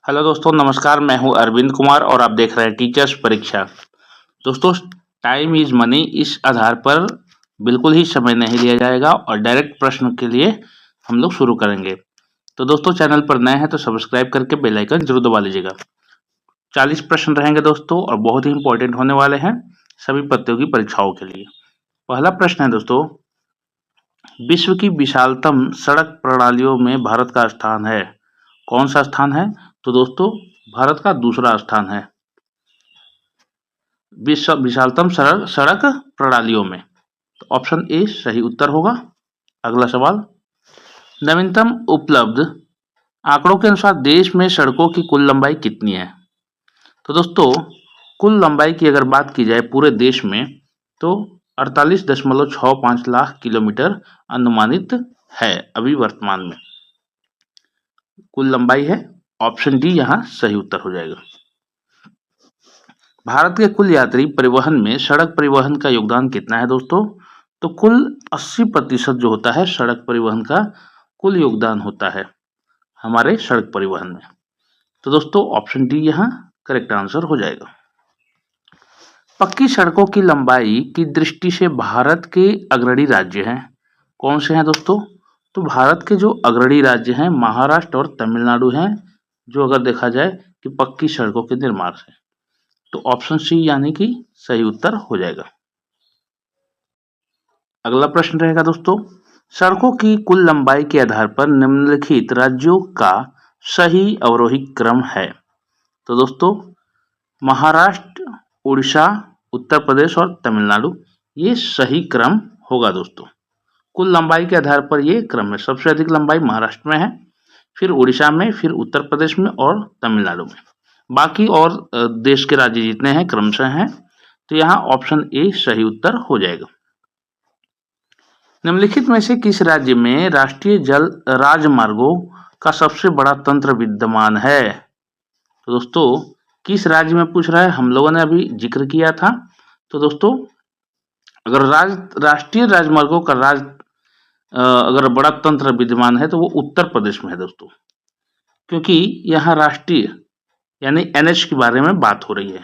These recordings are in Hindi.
हेलो दोस्तों, नमस्कार। मैं हूं अरविंद कुमार और आप देख रहे हैं टीचर्स परीक्षा। दोस्तों, टाइम इज मनी इस आधार पर बिल्कुल ही समय नहीं लिया जाएगा और डायरेक्ट प्रश्न के लिए हम लोग शुरू करेंगे। तो दोस्तों, चैनल पर नए हैं तो सब्सक्राइब करके बेल आइकन जरूर दबा लीजिएगा। 40 प्रश्न रहेंगे दोस्तों और बहुत ही इंपॉर्टेंट होने वाले हैं सभी प्रतियोगी परीक्षाओं के लिए। पहला प्रश्न है दोस्तों, विश्व की विशालतम सड़क प्रणालियों में भारत का स्थान है। कौन सा स्थान है? तो दोस्तों, भारत का दूसरा स्थान है विश्व विशालतम सड़क प्रणालियों में। तो ऑप्शन ए सही उत्तर होगा। अगला सवाल, नवीनतम उपलब्ध आंकड़ों के अनुसार देश में सड़कों की कुल लंबाई कितनी है? तो दोस्तों, कुल लंबाई की अगर बात की जाए पूरे देश में तो 48.65 लाख किलोमीटर अनुमानित है अभी वर्तमान में कुल लंबाई है। ऑप्शन डी यहाँ सही उत्तर हो जाएगा। भारत के कुल यात्री परिवहन में सड़क परिवहन का योगदान कितना है दोस्तों? तो कुल 80% जो होता है सड़क परिवहन का कुल योगदान होता है हमारे सड़क परिवहन में। तो दोस्तों, ऑप्शन डी यहाँ करेक्ट आंसर हो जाएगा। पक्की सड़कों की लंबाई की दृष्टि से भारत के अग्रणी राज्य हैं। कौन से हैं दोस्तों? तो भारत के जो अग्रणी राज्य हैं महाराष्ट्र और तमिलनाडु हैं, जो अगर देखा जाए कि पक्की सड़कों के निर्माण से। तो ऑप्शन सी यानी कि सही उत्तर हो जाएगा। अगला प्रश्न रहेगा दोस्तों, सड़कों की कुल लंबाई के आधार पर निम्नलिखित राज्यों का सही अवरोही क्रम है। तो दोस्तों, महाराष्ट्र, उड़ीसा, उत्तर प्रदेश और तमिलनाडु, ये सही क्रम होगा दोस्तों। कुल लंबाई के आधार पर ये क्रम है। सबसे अधिक लंबाई महाराष्ट्र में है, फिर उड़ीसा में, फिर उत्तर प्रदेश में और तमिलनाडु में। बाकी और देश के राज्य जितने हैं क्रमशः हैं। तो यहाँ ऑप्शन ए सही उत्तर हो जाएगा। निम्नलिखित में से किस राज्य में राष्ट्रीय जल राजमार्गों का सबसे बड़ा तंत्र विद्यमान है? तो दोस्तों, किस राज्य में पूछ रहा है? हम लोगों ने अभी जिक्र किया था। तो दोस्तों, अगर राष्ट्रीय राजमार्गों का अगर बड़ा तंत्र विद्यमान है तो वो उत्तर प्रदेश में है दोस्तों, क्योंकि यहाँ राष्ट्रीय यानी एनएच के बारे में बात हो रही है।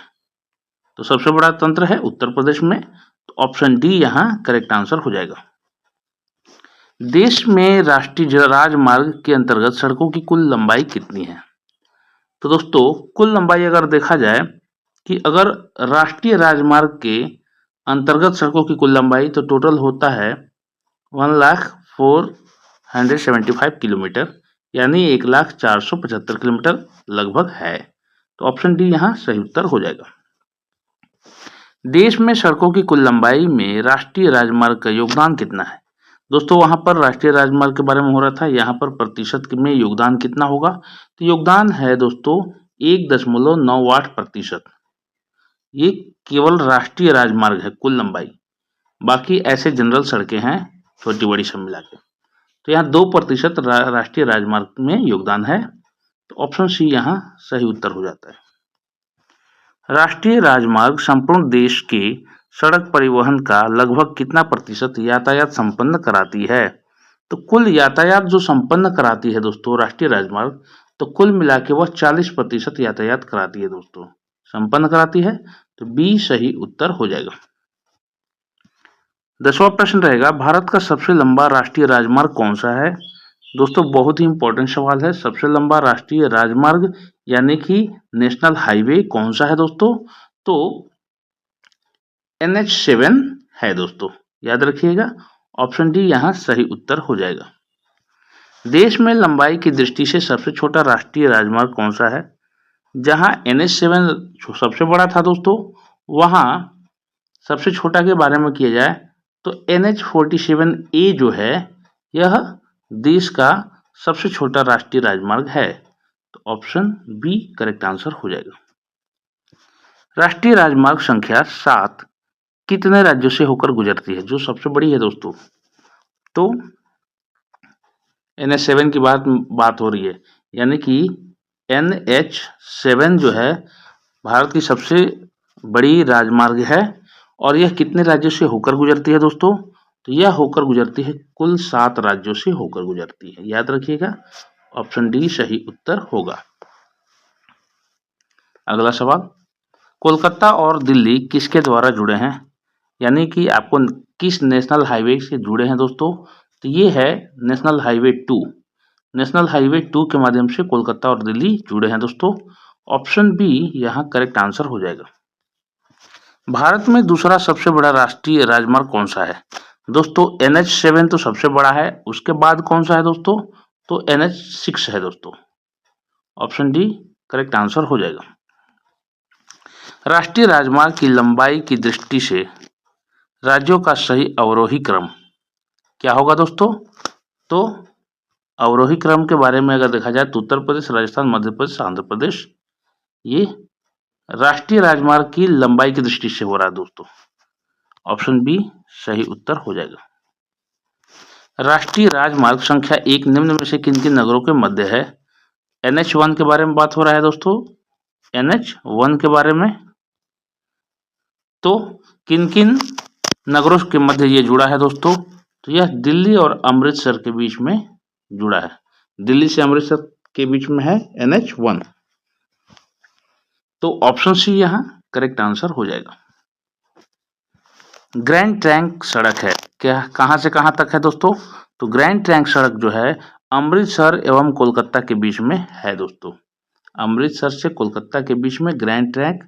तो सबसे बड़ा तंत्र है उत्तर प्रदेश में। तो ऑप्शन डी यहाँ करेक्ट आंसर हो जाएगा। देश में राष्ट्रीय राजमार्ग के अंतर्गत सड़कों की कुल लंबाई कितनी है? तो दोस्तों, कुल लंबाई अगर देखा जाए कि अगर राष्ट्रीय राजमार्ग के अंतर्गत सड़कों की कुल लंबाई तो टोटल होता है 1,04,75 किलोमीटर, यानी 1,04,75 किलोमीटर लगभग है। तो ऑप्शन डी यहाँ सही उत्तर हो जाएगा। देश में सड़कों की कुल लंबाई में राष्ट्रीय राजमार्ग का योगदान कितना है? दोस्तों, वहां पर राष्ट्रीय राजमार्ग के बारे में हो रहा था, यहाँ पर प्रतिशत में योगदान कितना होगा? तो योगदान है दोस्तों 1.98%। ये केवल राष्ट्रीय राजमार्ग है कुल लंबाई, बाकी ऐसे जनरल सड़कें हैं छोटी बड़ी सब मिला के। तो यहाँ 2% राष्ट्रीय राजमार्ग में योगदान है। तो ऑप्शन सी यहाँ सही उत्तर हो जाता है। राष्ट्रीय राजमार्ग संपूर्ण देश के सड़क परिवहन का लगभग कितना प्रतिशत यातायात संपन्न कराती है? तो कुल यातायात जो संपन्न कराती है दोस्तों राष्ट्रीय राजमार्ग, तो कुल मिला के वह 40% यातायात कराती है दोस्तों, संपन्न कराती है। तो बी सही उत्तर हो जाएगा। 10वां प्रश्न रहेगा, भारत का सबसे लंबा राष्ट्रीय राजमार्ग कौन सा है? दोस्तों, बहुत ही इंपॉर्टेंट सवाल है। सबसे लंबा राष्ट्रीय राजमार्ग यानी कि नेशनल हाईवे कौन सा है दोस्तों? तो NH7 है दोस्तों, याद रखिएगा। ऑप्शन डी यहाँ सही उत्तर हो जाएगा। देश में लंबाई की दृष्टि से सबसे छोटा राष्ट्रीय राजमार्ग कौन सा है? जहां NH7 सबसे बड़ा था दोस्तों, वहां सबसे छोटा के बारे में किया जाए तो NH47A जो है यह देश का सबसे छोटा राष्ट्रीय राजमार्ग है। तो ऑप्शन बी करेक्ट आंसर हो जाएगा। राष्ट्रीय राजमार्ग संख्या 7 कितने राज्यों से होकर गुजरती है, जो सबसे बड़ी है दोस्तों? तो NH7 की बात हो रही है, यानी कि NH7 जो है भारत की सबसे बड़ी राजमार्ग है और यह कितने राज्यों से होकर गुजरती है दोस्तों? तो यह होकर गुजरती है कुल 7 राज्यों से होकर गुजरती है, याद रखिएगा। ऑप्शन डी सही उत्तर होगा। अगला सवाल, कोलकाता और दिल्ली किसके द्वारा जुड़े हैं? यानी कि आपको किस नेशनल हाईवे से जुड़े हैं दोस्तों? तो ये है नेशनल हाईवे 2। नेशनल हाईवे 2 के माध्यम से कोलकाता और दिल्ली जुड़े हैं दोस्तों। ऑप्शन बी यहाँ करेक्ट आंसर हो जाएगा। भारत में दूसरा सबसे बड़ा राष्ट्रीय राजमार्ग कौन सा है? दोस्तों NH7 तो सबसे बड़ा है, उसके बाद कौन सा है दोस्तों? तो NH6 है दोस्तों। ऑप्शन डी करेक्ट आंसर हो जाएगा। राष्ट्रीय राजमार्ग की लंबाई की दृष्टि से राज्यों का सही अवरोही क्रम क्या होगा दोस्तों? तो अवरोही क्रम के बारे में अगर देखा जाए तो उत्तर प्रदेश, राजस्थान, मध्य प्रदेश, आंध्र प्रदेश, ये राष्ट्रीय राजमार्ग की लंबाई की दृष्टि से हो रहा है दोस्तों। ऑप्शन बी सही उत्तर हो जाएगा। राष्ट्रीय राजमार्ग संख्या 1 निम्न में से किन किन नगरों के मध्य है? NH1 के बारे में बात हो रहा है दोस्तों। NH1 के बारे में तो किन किन नगरों के मध्य ये जुड़ा है दोस्तों? तो यह दिल्ली और अमृतसर के बीच में जुड़ा है। दिल्ली से अमृतसर के बीच में है NH1। तो ऑप्शन सी यहाँ करेक्ट आंसर हो जाएगा। ग्रैंड ट्रंक सड़क है क्या, कहां से कहां तक है दोस्तों? तो ग्रैंड ट्रंक सड़क जो है अमृतसर एवं कोलकाता के बीच में है दोस्तों। अमृतसर से कोलकाता के बीच में ग्रैंड ट्रंक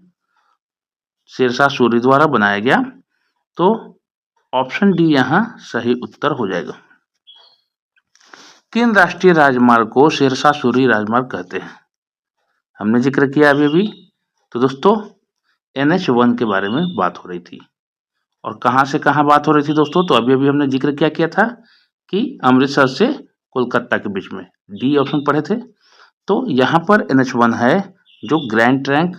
शेरशाह सूरी द्वारा बनाया गया। तो ऑप्शन डी यहाँ सही उत्तर हो जाएगा। किन राष्ट्रीय राजमार्ग को शेरशाह सूरी राजमार्ग कहते हैं? हमने जिक्र किया अभी। तो दोस्तों NH1 के बारे में बात हो रही थी। और कहां से कहां बात हो रही थी दोस्तों? तो अभी हमने जिक्र क्या किया था कि अमृतसर से कोलकाता के बीच में, डी ऑप्शन पढ़े थे। तो यहाँ पर NH1 है जो ग्रैंड ट्रंक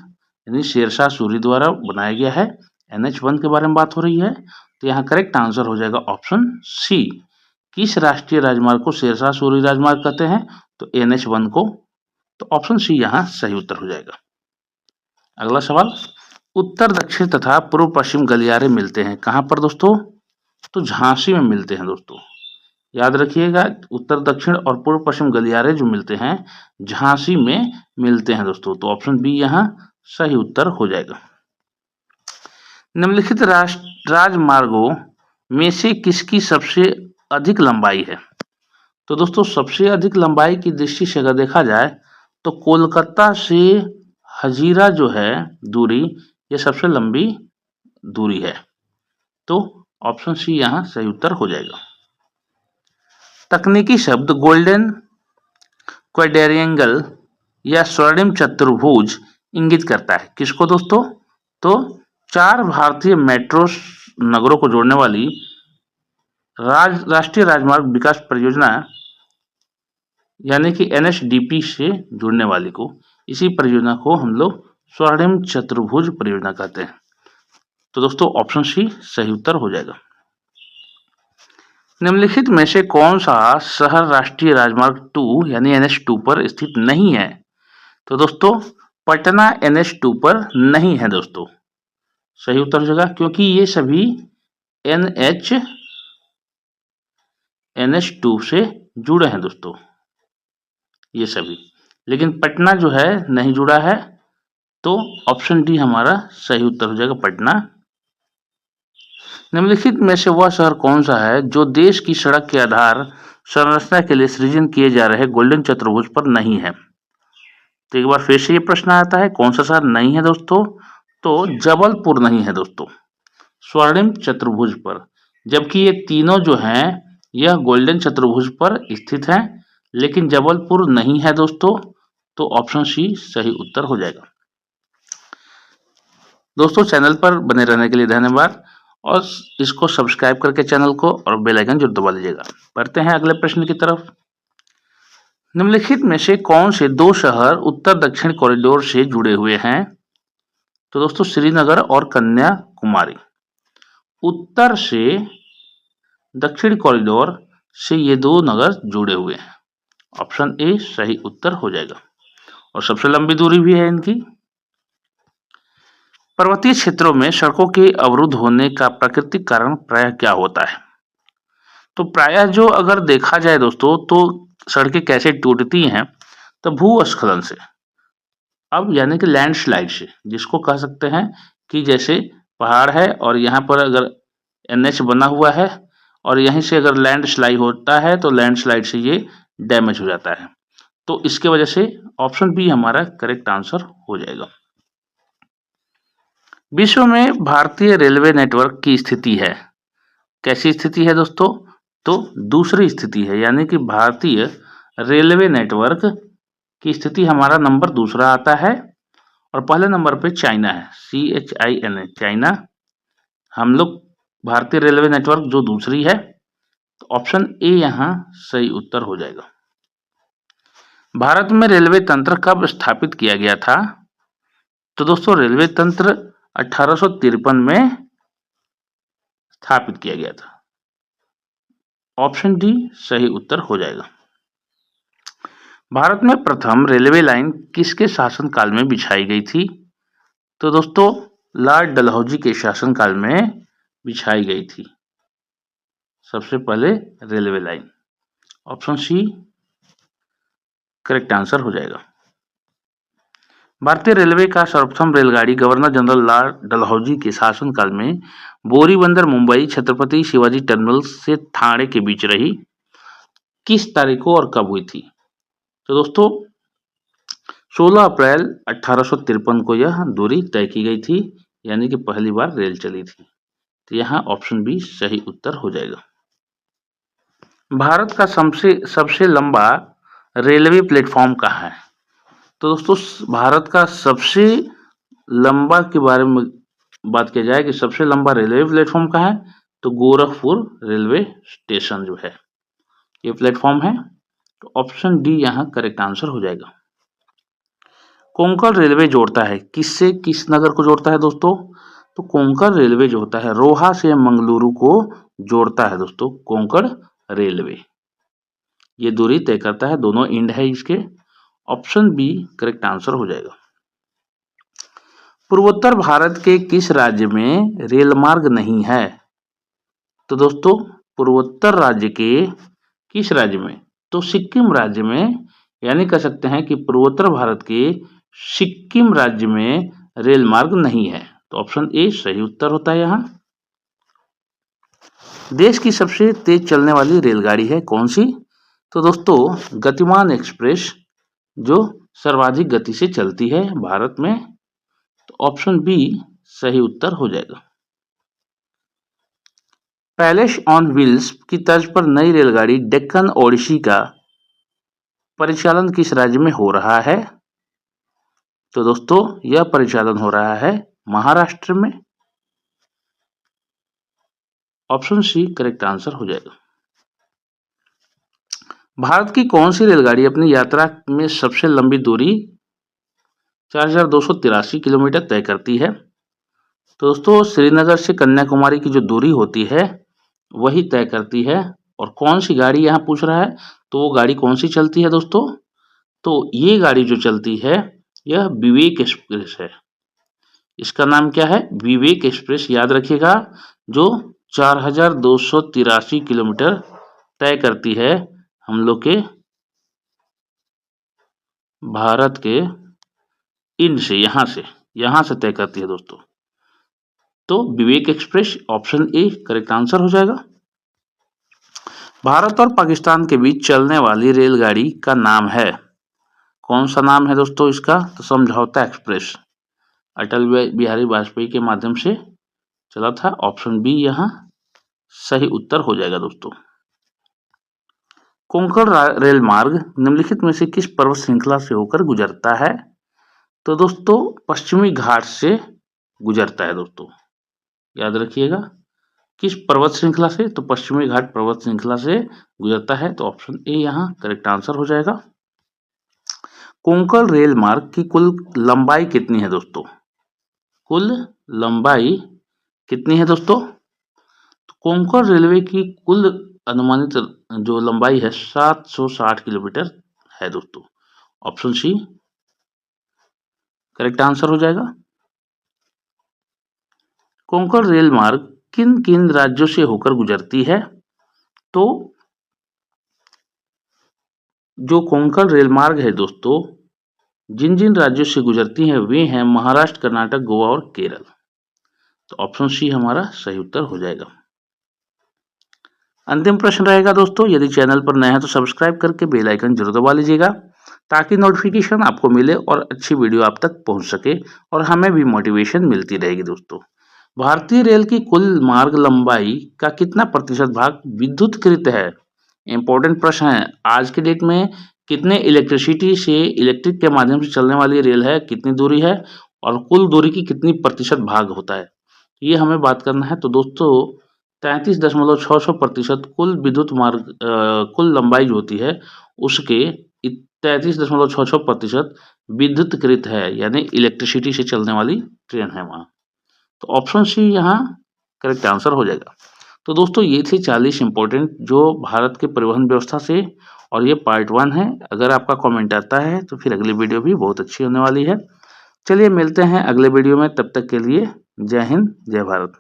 यानी शेरशाह सूरी द्वारा बनाया गया है। NH1 के बारे में बात हो रही है। तो यहाँ करेक्ट आंसर हो जाएगा ऑप्शन सी। किस राष्ट्रीय राजमार्ग को शेरशाह सूरी राजमार्ग कहते हैं? तो NH1 को। तो ऑप्शन सी यहाँ सही उत्तर हो जाएगा। अगला सवाल, उत्तर दक्षिण तथा पूर्व पश्चिम गलियारे मिलते हैं कहां पर दोस्तों? तो झांसी में मिलते हैं दोस्तों। याद रखिएगा, उत्तर दक्षिण और पूर्व पश्चिम गलियारे जो मिलते हैं झांसी में मिलते हैं दोस्तों। तो ऑप्शन बी यहाँ सही उत्तर हो जाएगा। निम्नलिखित राजमार्गों में से किसकी सबसे अधिक लंबाई है? तो दोस्तों सबसे अधिक लंबाई की दृष्टि से अगर देखा जाए तो कोलकाता से हजीरा जो है दूरी, ये सबसे लंबी दूरी है। तो ऑप्शन सी यहाँ सही उत्तर हो जाएगा। तकनीकी शब्द गोल्डन क्वाड्रेंगल या स्वर्णिम चतुर्भुज इंगित करता है किसको दोस्तों? तो 4 भारतीय मेट्रो नगरों को जोड़ने वाली राष्ट्रीय राजमार्ग विकास परियोजना यानी कि NHDP से जुड़ने वाली को, इसी परियोजना को हम लोग स्वर्णिम चतुर्भुज परियोजना कहते हैं। तो दोस्तों ऑप्शन सी सही उत्तर हो जाएगा। निम्नलिखित में से कौन सा शहर राष्ट्रीय राजमार्ग 2 यानी NH2 पर स्थित नहीं है? तो दोस्तों पटना NH2 पर नहीं है दोस्तों। सही उत्तर हो जाएगा क्योंकि ये सभी NH2 से जुड़े हैं दोस्तों, ये सभी, लेकिन पटना जो है नहीं जुड़ा है। तो ऑप्शन डी हमारा सही उत्तर हो जाएगा, पटना। निम्नलिखित में से वह शहर कौन सा है जो देश की सड़क के आधार संरचना के लिए सृजन किए जा रहे गोल्डन चतुर्भुज पर नहीं है? तो एक बार फिर से ये प्रश्न आता है, कौन सा शहर नहीं है दोस्तों? तो जबलपुर नहीं है दोस्तों स्वर्णिम चतुर्भुज पर, जबकि ये तीनों जो हैं यह गोल्डन चतुर्भुज पर स्थित हैं, लेकिन जबलपुर नहीं है दोस्तों। तो ऑप्शन सी सही उत्तर हो जाएगा। दोस्तों चैनल पर बने रहने के लिए धन्यवाद और इसको सब्सक्राइब करके चैनल को और बेल आइकन जरूर दबा लीजिएगा। बढ़ते हैं अगले प्रश्न की तरफ। निम्नलिखित में से कौन से 2 शहर उत्तर दक्षिण कॉरिडोर से जुड़े हुए हैं? तो दोस्तों श्रीनगर और कन्याकुमारी। उत्तर से दक्षिण कॉरिडोर से ये 2 नगर जुड़े हुए हैं। ऑप्शन ए सही उत्तर हो जाएगा और सबसे लंबी दूरी भी है इनकी। पर्वतीय क्षेत्रों में सड़कों के अवरुद्ध होने का प्राकृतिक कारण प्रायः क्या होता है? तो प्रायः जो अगर देखा जाए दोस्तों तो सड़कें कैसे टूटती हैं, तो भूस्खलन से। अब यानी कि लैंडस्लाइड से, जिसको कह सकते हैं कि जैसे पहाड़ है और यहाँ पर अगर NH बना हुआ है और यहीं से अगर लैंडस्लाइड होता है तो लैंडस्लाइड से ये डैमेज हो जाता है। तो इसके वजह से ऑप्शन बी हमारा करेक्ट आंसर हो जाएगा। विश्व में भारतीय रेलवे नेटवर्क की स्थिति है, कैसी स्थिति है दोस्तों? तो दूसरी स्थिति है, यानी कि भारतीय रेलवे नेटवर्क की स्थिति हमारा नंबर दूसरा आता है और पहले नंबर पे चाइना है, CHINA, चाइना। हम लोग भारतीय रेलवे नेटवर्क जो दूसरी है, तो ऑप्शन ए यहाँ सही उत्तर हो जाएगा। भारत में रेलवे तंत्र कब स्थापित किया गया था? तो दोस्तों रेलवे तंत्र 1853 में स्थापित किया गया था। ऑप्शन डी सही उत्तर हो जाएगा। भारत में प्रथम रेलवे लाइन किसके शासनकाल में बिछाई गई थी? तो दोस्तों लॉर्ड डलहौजी के शासनकाल में बिछाई गई थी सबसे पहले railway line. Option C correct answer हो जाएगा। भारतीय रेलवे का सर्वप्रथम रेलगाड़ी गवर्नर जनरल लॉर्ड डलहौजी के शासनकाल में बोरीबंदर मुंबई छत्रपति शिवाजी टर्मिनल से ठाणे के बीच रही, किस तारीख को और कब हुई थी? तो दोस्तों 16 अप्रैल 1853 को यह दूरी तय की गई थी, यानी कि पहली बार रेल चली थी। तो यहाँ ऑप्शन बी सही उत्तर हो जाएगा। भारत का सबसे लंबा रेलवे प्लेटफॉर्म कहाँ है? तो दोस्तों भारत का सबसे लंबा के बारे में बात किया जाए कि सबसे लंबा रेलवे प्लेटफॉर्म कहाँ है, तो गोरखपुर रेलवे स्टेशन जो है ये प्लेटफॉर्म है। तो ऑप्शन डी यहाँ करेक्ट आंसर हो जाएगा। कोंकण रेलवे जोड़ता है किससे किस नगर को जोड़ता है दोस्तों? तो कोंकण रेलवे जो होता है रोहा से मंगलुरु को जोड़ता है दोस्तों। कोंकण रेलवे ये दूरी तय करता है, दोनों एंड है इसके। ऑप्शन बी करेक्ट आंसर हो जाएगा। पूर्वोत्तर भारत के किस राज्य में रेल मार्ग नहीं है? तो दोस्तों पूर्वोत्तर राज्य के किस राज्य में? तो सिक्किम राज्य में, यानी कह सकते हैं कि पूर्वोत्तर भारत के सिक्किम राज्य में रेल मार्ग नहीं है। तो ऑप्शन ए सही उत्तर होता है यहाँ। देश की सबसे तेज चलने वाली रेलगाड़ी है कौन सी? तो दोस्तों गतिमान एक्सप्रेस जो सर्वाधिक गति से चलती है भारत में। तो ऑप्शन बी सही उत्तर हो जाएगा। पैलेस ऑन व्हील्स की तर्ज पर नई रेलगाड़ी डेक्कन ओडिसी का परिचालन किस राज्य में हो रहा है? तो दोस्तों यह परिचालन हो रहा है महाराष्ट्र में। ऑप्शन सी करेक्ट आंसर हो जाएगा। भारत की कौन सी रेलगाड़ी अपनी यात्रा में सबसे लंबी दूरी 4283 किलोमीटर तय करती है? तो दोस्तों श्रीनगर से कन्याकुमारी की जो दूरी होती है वही तय करती है। और कौन सी गाड़ी यहाँ पूछ रहा है, तो वो गाड़ी कौन सी चलती है दोस्तों? तो ये गाड़ी जो चलती है यह विवेक एक्सप्रेस है। इसका नाम क्या है? विवेक एक्सप्रेस। याद रखिएगा, जो 4283 किलोमीटर तय करती है हम लोग के भारत के इंड से, यहाँ से तय करती है दोस्तों। तो Vivek express option A correct answer हो जाएगा। भारत और पाकिस्तान के बीच चलने वाली रेलगाड़ी का नाम है, कौन सा नाम है दोस्तों इसका? तो समझौता एक्सप्रेस अटल बिहारी वाजपेयी के माध्यम से चला था। ऑप्शन बी यहाँ सही उत्तर हो जाएगा दोस्तों। कोंकण रेल मार्ग निम्नलिखित में से किस पर्वत श्रृंखला से होकर गुजरता है? तो दोस्तों पश्चिमी घाट से गुजरता है दोस्तों। याद रखिएगा, किस पर्वत श्रृंखला से? तो पश्चिमी घाट पर्वत श्रृंखला से गुजरता है। तो ऑप्शन ए यहाँ करेक्ट आंसर हो जाएगा। कोंकण रेल मार्ग की कुल लंबाई कितनी है दोस्तों? कुल लंबाई कितनी है दोस्तों? तो कोंकण रेलवे की कुल अनुमानित जो लंबाई है 760 किलोमीटर है दोस्तों। ऑप्शन सी करेक्ट आंसर हो जाएगा। कोंकण रेल मार्ग किन किन राज्यों से होकर गुजरती है? तो जो कोंकण रेल मार्ग है दोस्तों जिन जिन राज्यों से गुजरती हैं वे हैं महाराष्ट्र, कर्नाटक, गोवा और केरल। तो ऑप्शन सी हमारा सही उत्तर हो जाएगा। अंतिम प्रश्न रहेगा दोस्तों, यदि चैनल पर नए हैं तो सब्सक्राइब करके बेल आइकन जरूर दबा लीजिएगा ताकि नोटिफिकेशन आपको मिले और अच्छी वीडियो आप तक पहुंच सके और हमें भी मोटिवेशन मिलती रहेगी। दोस्तों, भारतीय रेल की कुल मार्ग लंबाई का कितना प्रतिशत भाग विद्युतकृत है? इंपॉर्टेंट प्रश्न है। आज के डेट में कितने इलेक्ट्रिक के माध्यम से चलने वाली रेल है, कितनी दूरी है और कुल दूरी की कितनी प्रतिशत भाग होता है, ये हमें बात करना है। तो दोस्तों 33.66% कुल विद्युत मार्ग कुल लंबाई जो होती है उसके 33.66% विद्युतकृत है, यानी इलेक्ट्रिसिटी से चलने वाली ट्रेन है वहाँ। तो ऑप्शन सी यहाँ करेक्ट आंसर हो जाएगा। तो दोस्तों ये थे 40 इंपॉर्टेंट जो भारत के परिवहन व्यवस्था से, और ये पार्ट 1 है। अगर आपका कमेंट आता है तो फिर अगली वीडियो भी बहुत अच्छी होने वाली है। चलिए मिलते हैं अगले वीडियो में, तब तक के लिए जय हिंद, जय भारत।